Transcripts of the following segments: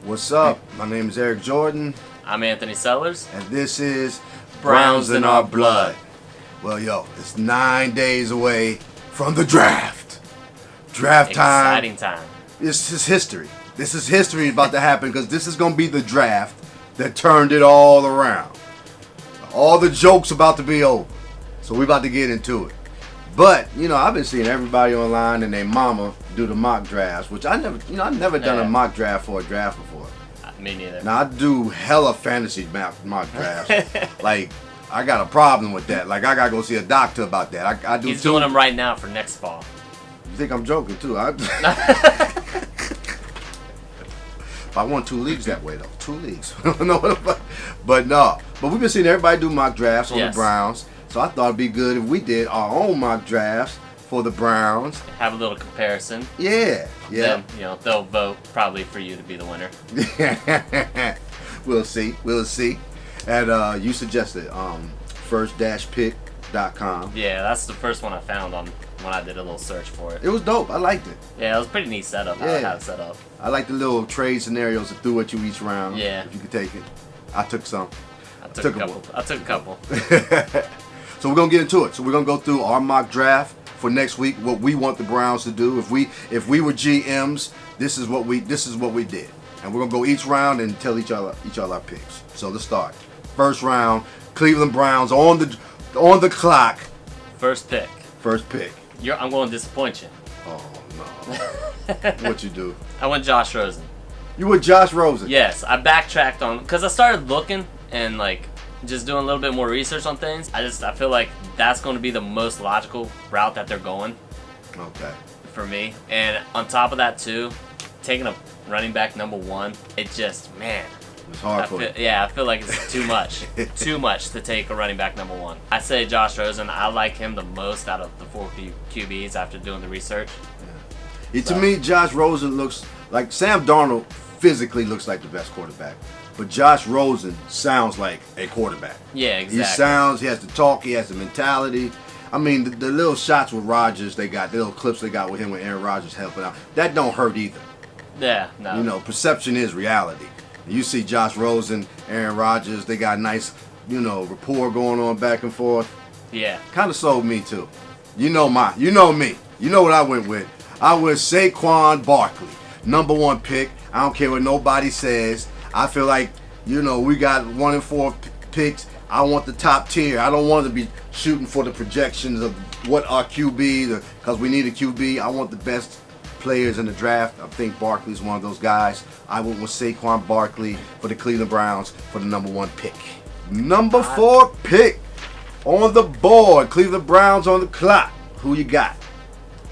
What's up? My name is Eric Jordan. I'm Anthony Sellers. And this is Browns in Our Blood. Well, yo, it's 9 days away from the draft. Draft time. Exciting time. This is history. This is history about to happen because this is going to be the draft that turned it all around. All the jokes about to be over. So we're about to get into it. But, I've been seeing everybody online and their mama do the mock drafts, which I've never done a mock draft for a draft before. Me neither. Now, I do hella fantasy mock drafts. Like, I got a problem with that. Like, I got to go see a doctor about that. I do. He's doing them right now for next fall. You think I'm joking, too? I won 2 leagues that way, though. 2 leagues. But no. But we've been seeing everybody do mock drafts on the Browns. So I thought it'd be good if we did our own mock drafts for the Browns. Have a little comparison. Yeah. Then, they'll vote probably for you to be the winner. We'll see. And you suggested first-pick.com. Yeah, that's the first one I found on when I did a little search for it. It was dope. I liked it. Yeah, it was a pretty neat setup. How it had it set up. I like the little trade scenarios that threw at you each round. Yeah. If you could take it. I took some. I took a couple. So we're gonna get into it. So we're gonna go through our mock draft for next week. What we want the Browns to do. If we were GMs, this is what we did. And we're gonna go each round and tell each other our picks. So let's start. First round, Cleveland Browns on the clock. First pick. I'm going to disappoint you. Oh no. What you do? I went Josh Rosen. You went Josh Rosen? Yes, I backtracked on because I started looking and just doing a little bit more research on things. I feel like that's going to be the most logical route that they're going. Okay. For me. And on top of that too, taking a running back number 1, it just, man. It's hard for you. Yeah, I feel like it's too much. Too much to take a running back number 1. I say Josh Rosen. I like him the most out of the 4 QBs after doing the research. Yeah, to me, Josh Rosen looks like Sam Darnold physically looks like the best quarterback. But Josh Rosen sounds like a quarterback. Yeah, exactly. He has the talk, he has the mentality. I mean, the little shots with Rodgers the little clips they got with him when Aaron Rodgers helping out, that don't hurt either. Yeah, no. Perception is reality. You see Josh Rosen, Aaron Rodgers, they got nice, rapport going on back and forth. Yeah. Kind of sold me too. You know me. You know what I went with. I went Saquon Barkley, number 1 pick. I don't care what nobody says. I feel like, we got 1 and 4 picks. I want the top tier. I don't want to be shooting for the projections of what our QB, because we need a QB. I want the best players in the draft. I think Barkley's one of those guys. I went with Saquon Barkley for the Cleveland Browns for the number 1 pick. Number 4 pick on the board. Cleveland Browns on the clock. Who you got?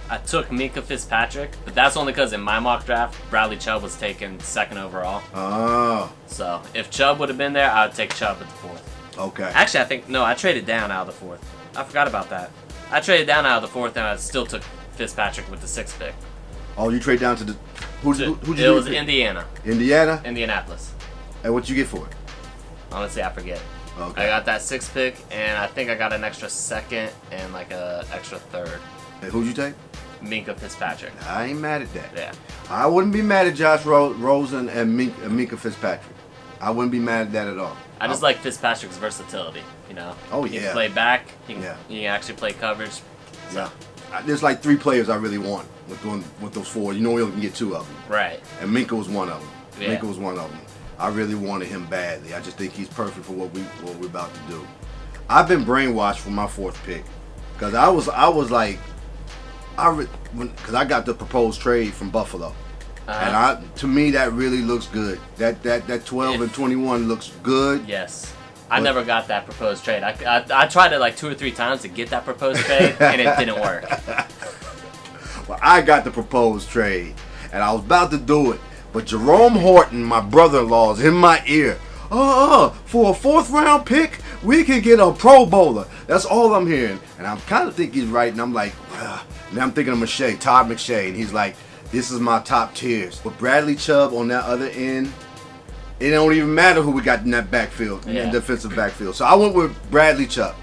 I took Minkah Fitzpatrick, but that's only because in my mock draft, Bradley Chubb was taken 2nd overall. Oh. So if Chubb would have been there, I would take Chubb at the 4th. Okay. Actually, I traded down out of the 4th. I forgot about that. I traded down out of the 4th, and I still took Fitzpatrick with the 6th pick. Oh, you trade down to the... Who'd you It was Indiana. Indiana? Indianapolis. And what'd you get for it? Honestly, I forget. Okay. I got that 6th pick, and I think I got an extra 2nd and a extra 3rd. And who'd you take? Minkah Fitzpatrick. I ain't mad at that. Yeah. I wouldn't be mad at Josh Rosen and Minkah Fitzpatrick. I wouldn't be mad at that at all. I just like Fitzpatrick's versatility, Oh, He yeah. can play back. He can actually play coverage. So. Yeah. There's like 3 players I really want with those 4. We only can get 2 of them. Right. And Minkah was one of them. Yeah. Minkah was one of them. I really wanted him badly. I just think he's perfect for what we're about to do. I've been brainwashed for my 4th pick because I was like, because I got the proposed trade from Buffalo. And to me that really looks good. That 12 and 21 looks good. Yes. I never got that proposed trade. I tried it 2 or 3 times to get that proposed trade, and it didn't work. Well, I got the proposed trade, and I was about to do it, but Jerome Horton, my brother-in-law, is in my ear. For a 4th round pick, we can get a Pro Bowler. That's all I'm hearing, and I kind of think he's right, and I'm like, and I'm thinking of Todd McShay, and he's like, this is my top tiers. But Bradley Chubb on that other end, it don't even matter who we got in that backfield, in the defensive backfield. So I went with Bradley Chubb.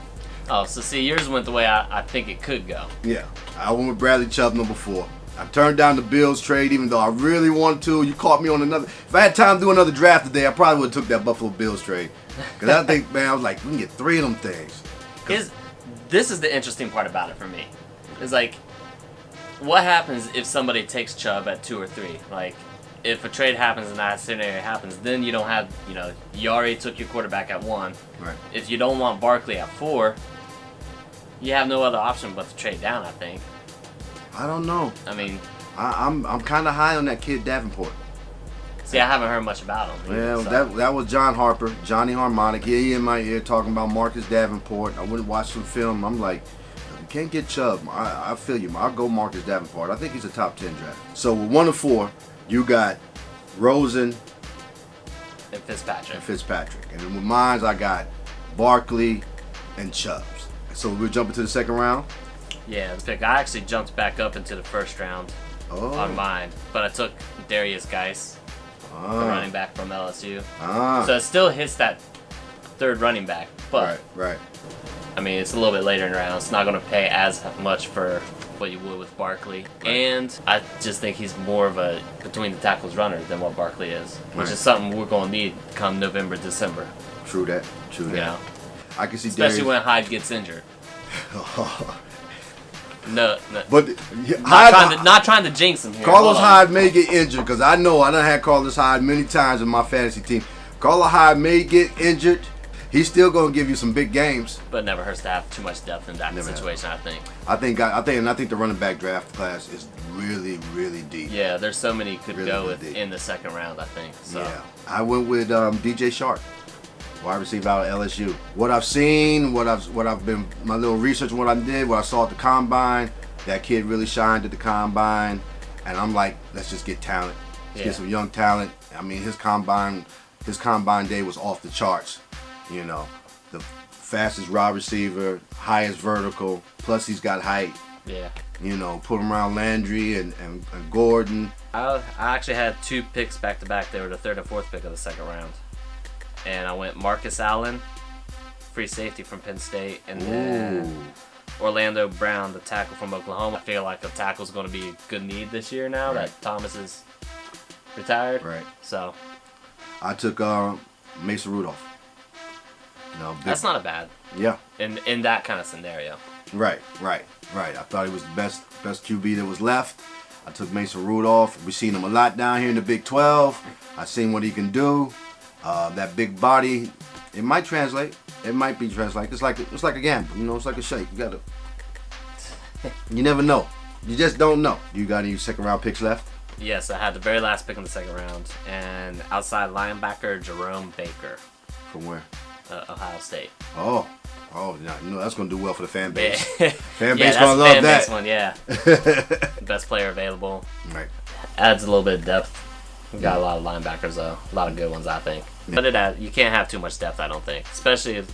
Oh, so see, yours went the way I think it could go. Yeah, I went with Bradley Chubb, number 4. I turned down the Bills trade even though I really wanted to. You caught me on another. If I had time to do another draft today, I probably would have took that Buffalo Bills trade. Because I think, man, I was like, we can get 3 of them things. This is the interesting part about it for me. Is like, what happens if somebody takes Chubb at 2 or 3? Like, if a trade happens and that scenario happens, then you don't have, you already took your quarterback at 1. Right. If you don't want Barkley at 4, you have no other option but to trade down, I think. I don't know. I mean, I'm kind of high on that kid Davenport. See, I haven't heard much about him. Well, so. that was John Harper, Johnny Harmonic. He in my ear talking about Marcus Davenport. I went and watched some film. I'm like, you can't get Chubb. I feel you. I'll go Marcus Davenport. I think he's a top 10 draft. So with 1 of 4, you got Rosen and Fitzpatrick. And with mine, I got Barkley and Chubbs. So we're jumping to the second round. Yeah, the pick. I actually jumped back up into the first round on mine, but I took Darius Geis, the running back from LSU. So it still hits that 3rd running back, but right. I mean, it's a little bit later in the round. It's not going to pay as much for what you would with Barkley, and I just think he's more of a between the tackles runner than what Barkley is, which is something we're going to need come November, December. True that. You know? I can see especially Darius. when Hyde gets injured. No. But Not trying to jinx him here. Carlos Hyde may get injured because I know I done had Carlos Hyde many times in my fantasy team. Carlos Hyde may get injured. He's still gonna give you some big games. But it never hurts to have too much depth in that situation. I think the running back draft class is really, really deep. Yeah, there's so many could really, go really with deep. in the second round. I think. So. Yeah, I went with DJ Shark, wide receiver out of LSU. What I've seen, what I've been, my little research, what I did, what I saw at the combine, that kid really shined at the combine, and I'm like, let's just get talent. Let's get some young talent. I mean, his combine day was off the charts. The fastest wide receiver, highest vertical, plus he's got height. Yeah. Put him around Landry and Gordon. I actually had 2 picks back to back. They were the 3rd and 4th pick of the second round. And I went Marcus Allen, free safety from Penn State, and then Orlando Brown, the tackle from Oklahoma. I feel like a tackle's going to be a good need this year now that Thomas is retired. Right. So I took Mason Rudolph. That's not a bad. Yeah. In that kind of scenario. Right. I thought he was the best QB that was left. I took Mason Rudolph. We've seen him a lot down here in the Big 12. I've seen what he can do. That big body, it might translate. It might be translate. It's like a gamble. It's like a shake. You never know. You just don't know. You got any second round picks left? Yes, I had the very last pick in the second round, and outside linebacker Jerome Baker. From where? Ohio State. Oh, that's gonna do well for the fan base. Yeah. Fan base gonna love that. Base one, yeah. Best player available. Right. Adds a little bit of depth. We got a lot of linebackers though, a lot of good ones I think. Yeah. But you can't have too much depth, I don't think, especially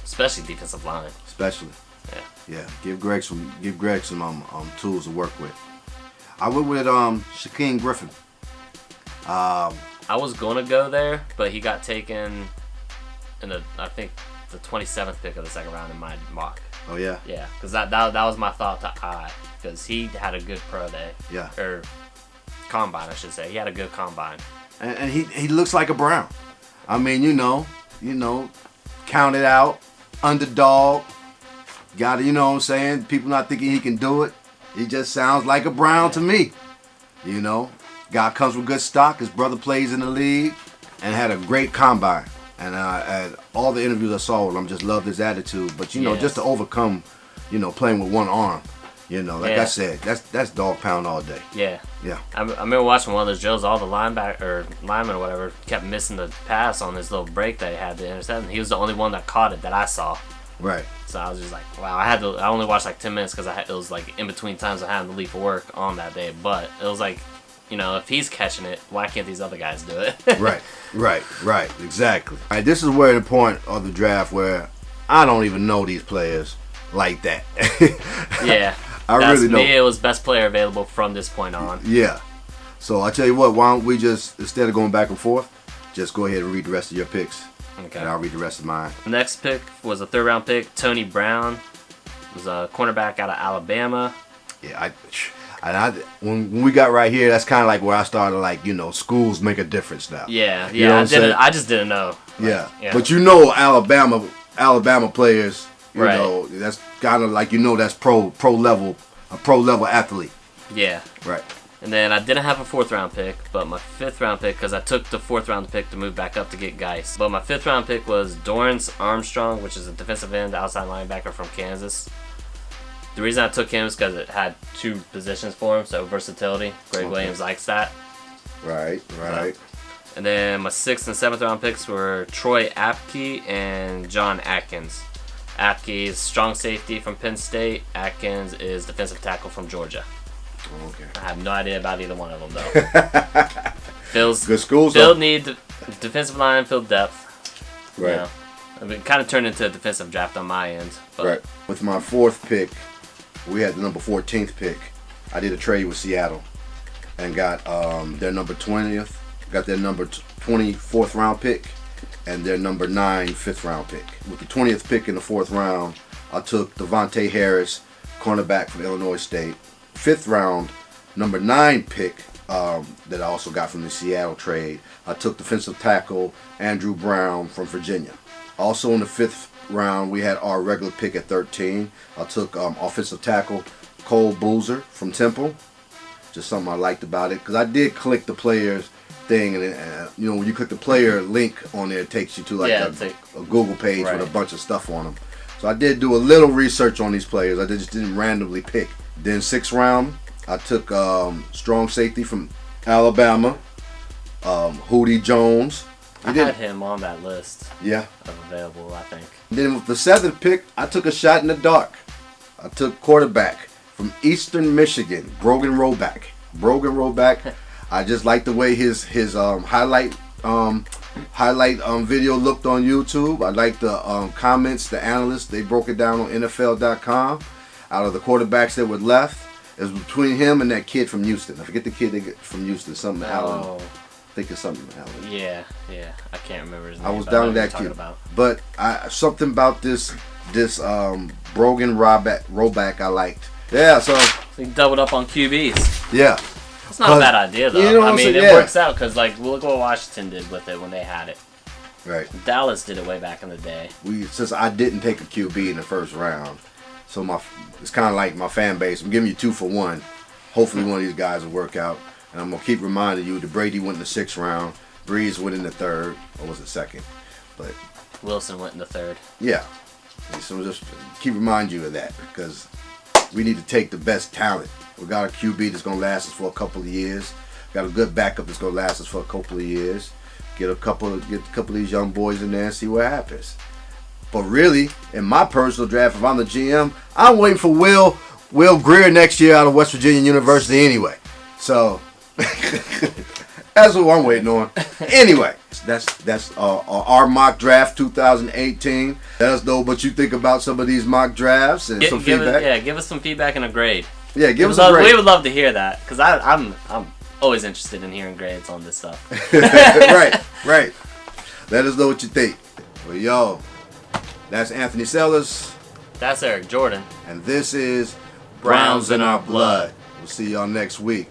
defensive line. Especially. Yeah. Give Greg some tools to work with. I went with Shaquem Griffin. I was gonna go there, but he got taken in the 27th pick of the second round in my mock. Oh yeah. Yeah, because that was my thought to eye, because he had a good pro day. Yeah. Or combine, I should say. He had a good combine. And he looks like a Brown. I mean, counted out, underdog. Got it, you know what I'm saying? People not thinking he can do it. He just sounds like a Brown to me. Guy comes with good stock. His brother plays in the league and had a great combine. And at all the interviews I saw with him, just loved his attitude. But just to overcome, playing with one arm, I said, that's dog pound all day. Yeah. Yeah. I remember watching one of those drills. All the linemen or whatever kept missing the pass on this little break that he had to intercept, and he was the only one that caught it that I saw. Right. So I was just like, wow. I only watched like 10 minutes because it was like in between times I had to leave for work on that day. But it was like, if he's catching it, why can't these other guys do it? Right. Exactly. All right, this is where the point of the draft where I don't even know these players like that. Yeah. I really don't. Me, it was best player available from this point on. Yeah. So I tell you what, why don't we just, instead of going back and forth, just go ahead and read the rest of your picks. Okay. And I'll read the rest of mine. The next pick was a 3rd round pick, Tony Brown. He was a cornerback out of Alabama. Yeah, And when we got right here, that's kind of like where I started, like, schools make a difference now. Yeah, You know what I'm saying? I just didn't know. Yeah. Yeah. But Alabama players, Right. that's kind of like, that's pro level, a pro level athlete. Yeah. Right. And then I didn't have a 4th round pick, but my 5th round pick, because I took the 4th round pick to move back up to get Geis. But my 5th round pick was Dorrance Armstrong, which is a defensive end, outside linebacker from Kansas. The reason I took him is because it had 2 positions for him, so versatility. Greg Williams likes that. Right. And then my 6th and 7th round picks were Troy Apke and John Atkins. Apke is strong safety from Penn State. Atkins is defensive tackle from Georgia. Okay. I have no idea about either one of them, though. Phil's good schools. Phil need defensive line, field depth. Right. You know, I mean, kind of turned into a defensive draft on my end. But Right. With my 4th pick, we had the number 14th pick. I did a trade with Seattle and got their number 20th, got their number 24th round pick, and their number 9 5th round pick. With the 20th pick in the 4th round, I took Devontae Harris, cornerback from Illinois State. 5th round, number 9 pick that I also got from the Seattle trade, I took defensive tackle Andrew Brown from Virginia. Also in the 5th round, we had our regular pick at 13. I took offensive tackle Cole Boozer from Temple. Just something I liked about it, because I did click the players thing, and when you click the player link on there, it takes you to like a Google page with a bunch of stuff on them. So I did do a little research on these players. I just didn't randomly pick. Then 6th round, I took strong safety from Alabama, Hootie Jones. I had him on that list. Yeah. Of available, I think. Then with the 7th pick, I took a shot in the dark. I took quarterback from Eastern Michigan, Brogan Roback. I just like the way his highlight video looked on YouTube. I like the comments, the analysts, they broke it down on NFL.com. Out of the quarterbacks that were left, it was between him and that kid from Houston. I forget the kid they get from Houston, something Allen. I think it's something Allen. Yeah, I can't remember his name. I was down with that kid. But something about this Brogan Roback I liked. Yeah, so he doubled up on QBs. Yeah. It's not a bad idea, though. You know what I mean, it works out, because look what Washington did with it when they had it. Right. Dallas did it way back in the day. Since I didn't take a QB in the 1st round, so it's kind of like my fan base. I'm giving you 2 for 1. Hopefully one of these guys will work out. And I'm going to keep reminding you that Brady went in the 6th round. Breeze went in the 3rd. Or was it 2nd? But Wilson went in the 3rd. Yeah. So just keep reminding you of that, because we need to take the best talent. We got a QB that's going to last us for a couple of years. Got a good backup that's going to last us for a couple of years. Get a couple of these young boys in there and see what happens. But really, in my personal draft, if I'm the GM, I'm waiting for Will Greer next year out of West Virginia University anyway. So that's what I'm waiting on. Anyway, that's our mock draft 2018. Let us know what you think about some of these mock drafts and some feedback. Give us some feedback and a grade. Yeah, give us a grade. We would love to hear that, because I'm always interested in hearing grades on this stuff. Right. Let us know what you think. Well, yo, that's Anthony Sellers. That's Eric Jordan. And this is Browns in Our Blood. We'll see y'all next week.